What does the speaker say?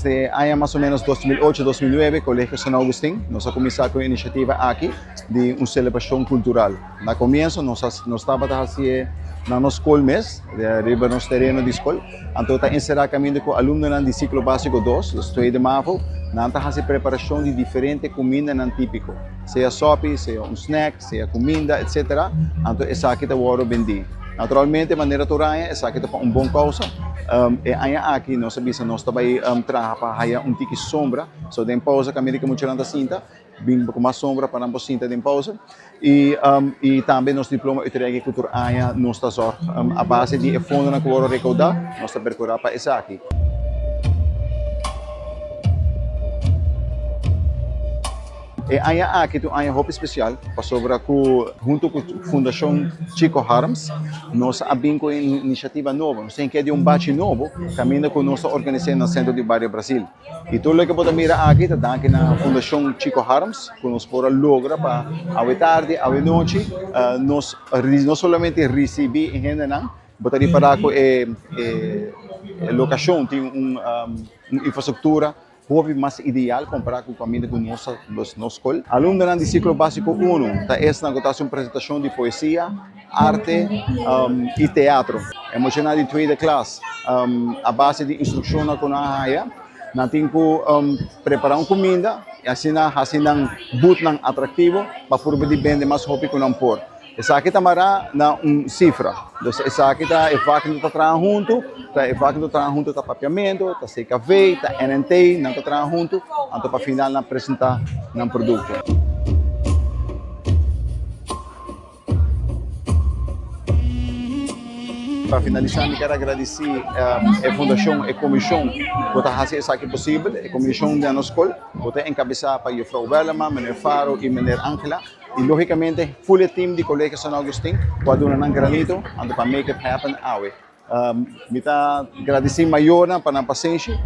Desde año más o menos 2008-2009, Colegio San Augustin nos ha comenzado con una iniciativa aquí de una celebración cultural. Na comienzo nos estaba haciendo na escola mes, de arriba nos terreno de escola, então está encerrado caminho com alumnonan de ciclo básico 2, os estudos de MAVO, na hace preparação de diferentes cuminda nan típico, seja sopa, seja snack, seja cuminda, etc. Então essa aqui está o bende. Naturalmente, de maneira toranha, essa aqui está para bom causa. E aí aqui nós sabemos nós também trabalhar para tique sombra, so tem pausa caminho que muito da cinta, bem com mais sombra para não cinta tem pausa. E também nosso diploma de cultura aí nós está só a base de fondo na cor recauda, nós está percorrer para essa aqui. E aí aqui tem uma roupa especial para sobrar junto com a Fundação Chico Harms, nós abrimos uma iniciativa nova, nós temos que de batch novo, caminho com nós organizamos no Centro di Bario Brazil. E tudo o que pode mirar aqui, está aqui na Fundação Chico Harms, que nós podemos lograr para a tarde, a noite, nós não somente receber em general, botar para a locação tem uma infraestrutura mais ideal comparado com o caminho com nossa escola. Alumnonan de ciclo básico 1, está esta na uma apresentação de poesia, arte e teatro. Emocionado de 2ª classe, a base de instrução na Conahaya, nós temos que preparar uma cuminda, e assim boot atrativo para forma de bende mais rápido que não pôr. Essa aqui está na cifra. Então, essa aqui está evacando está trabalhando junto, está papiamento, está seca veio, está NNT, não está trabalhando junto, então para final na apresentar um produto. Para finalizar, eu quero agradecer a Fundação e a Comissão por fazer isso aqui possível, a Comissão da nossa escola, por ter encabeçado para a Frau Berlema, Menor Faro e Menor Angela. E, logicamente, full team de Colegio San Augustin para dar um granito para make it happen. Eu agradecer maior para a paciência.